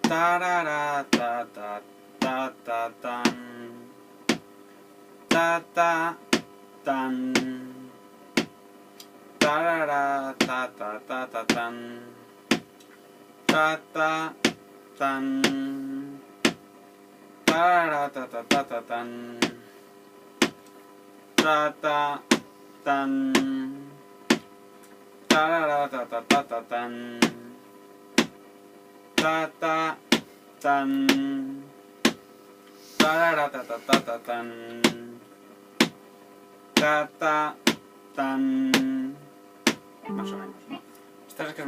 tarara ta ta ta ta tan, ta ta tan, tarara ta ta ta ta tan, ta ta tan, tarara ta ta ta ta tan, ta ta tan, tarara ta ta ta ta tan, ta ta tan, tarara ta ta ta ta tan, ta ta tan, más o menos, ¿no? Esta es que